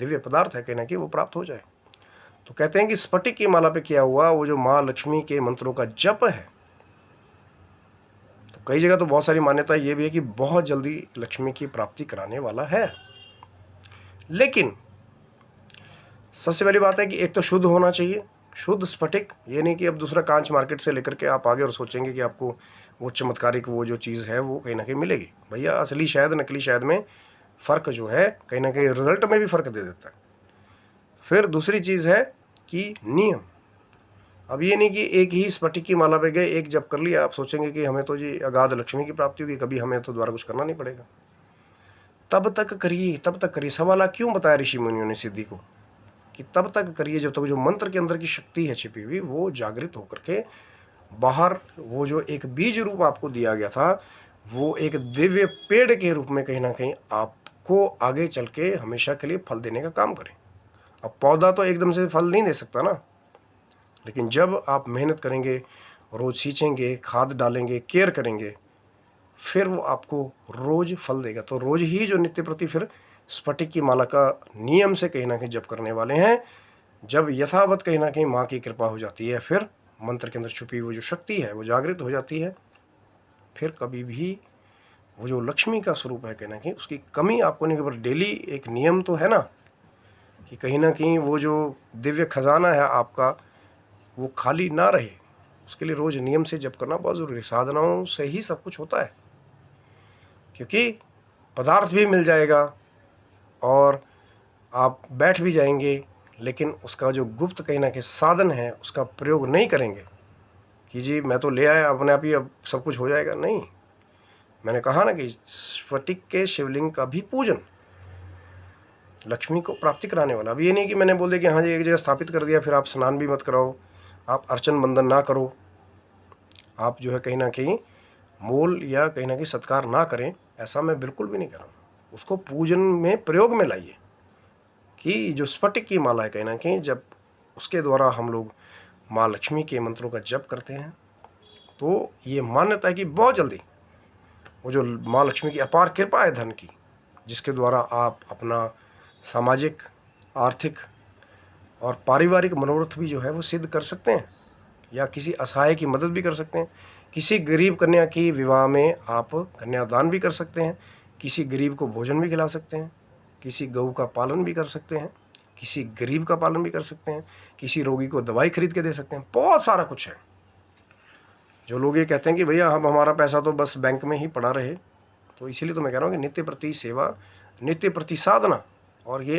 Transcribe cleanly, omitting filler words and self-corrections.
दिव्य पदार्थ है कहीं ना कहीं वो प्राप्त हो जाए। तो कहते हैं कि स्फटिक की माला पे किया हुआ वो जो माँ लक्ष्मी के मंत्रों का जप है, तो कई जगह तो बहुत सारी मान्यता ये भी है कि बहुत जल्दी लक्ष्मी की प्राप्ति कराने वाला है। लेकिन सबसे पहली बात है कि एक तो शुद्ध होना चाहिए, शुद्ध स्फटिक। ये नहीं कि अब दूसरा कांच मार्केट से लेकर के आप आगे और सोचेंगे कि आपको वो चमत्कारिक वो जो चीज़ है वो कहीं ना कहीं मिलेगी। भैया असली शहद नकली शहद में फ़र्क जो है कहीं ना कहीं रिजल्ट में भी फ़र्क दे देता है। फिर दूसरी चीज़ है कि नियम। अब ये नहीं कि एक ही स्फटिक की माला पे गए, एक जप कर लिया, आप सोचेंगे कि हमें तो जी अगाध लक्ष्मी की प्राप्ति होगी, कभी हमें तो दोबारा कुछ करना नहीं पड़ेगा। तब तक करिए, तब तक करिए। सवा लाख क्यों बताया ऋषि मुनियों ने सिद्धि को कि तब तक करिए जब तक जो मंत्र के अंदर की शक्ति है छिपी हुई वो जागृत होकर के बाहर, वो जो एक बीज रूप आपको दिया गया था वो एक दिव्य पेड़ के रूप में कहीं ना कहीं आपको आगे चल के हमेशा के लिए फल देने का काम करे। अब पौधा तो एकदम से फल नहीं दे सकता ना, लेकिन जब आप मेहनत करेंगे, रोज सींचेंगे, खाद डालेंगे, केयर करेंगे, फिर वो आपको रोज फल देगा। तो रोज ही जो नित्य प्रति फिर स्फटिक की माला का नियम से कहीं ना कहीं जप करने वाले हैं, जब यथावत कहीं ना कहीं माँ की कृपा हो जाती है, फिर मंत्र के अंदर छुपी हुई जो शक्ति है वो जागृत हो जाती है, फिर कभी भी वो जो लक्ष्मी का स्वरूप है कहीं ना कहीं उसकी कमी आपको नहीं। खबर डेली एक नियम तो है ना कि कहीं ना कहीं वो जो दिव्य खजाना है आपका वो खाली ना रहे, उसके लिए रोज नियम से जप करना बहुत ज़रूरी है। साधनाओं से ही सब कुछ होता है, क्योंकि पदार्थ भी मिल जाएगा और आप बैठ भी जाएंगे, लेकिन उसका जो गुप्त कहीं ना कहीं साधन है उसका प्रयोग नहीं करेंगे कि जी मैं तो ले आया अपने आप ही अब सब कुछ हो जाएगा। नहीं, मैंने कहा ना कि स्फटिक के शिवलिंग का भी पूजन लक्ष्मी को प्राप्ति कराने वाला। अब ये नहीं कि मैंने बोल दिया कि हाँ जी एक जगह स्थापित कर दिया फिर आप स्नान भी मत कराओ, आप अर्चन बंदन ना करो, आप जो है कहीं ना कहीं मोल या कहीं ना कहीं सत्कार ना करें, ऐसा मैं बिल्कुल भी नहीं कर रहा हूँ। उसको पूजन में प्रयोग में लाइए कि जो स्फटिक की माला है कहीं ना कहीं जब उसके द्वारा हम लोग माँ लक्ष्मी के मंत्रों का जप करते हैं तो ये मान्यता है कि बहुत जल्दी वो जो माँ लक्ष्मी की अपार कृपा है धन की, जिसके द्वारा आप अपना सामाजिक, आर्थिक और पारिवारिक मनोरथ भी जो है वो सिद्ध कर सकते हैं, या किसी असहाय की मदद भी कर सकते हैं। किसी गरीब कन्या की विवाह में आप कन्यादान भी कर सकते हैं, किसी गरीब को भोजन भी खिला सकते हैं, किसी गऊ का पालन भी कर सकते हैं, किसी गरीब का पालन भी कर सकते हैं, किसी रोगी को दवाई खरीद के दे सकते हैं। बहुत सारा कुछ है। जो लोग ये कहते हैं कि भैया हम हमारा पैसा तो बस बैंक में ही पड़ा रहे, तो इसीलिए तो मैं कह रहा हूँ कि नित्य प्रति सेवा, नित्य प्रति साधना, और ये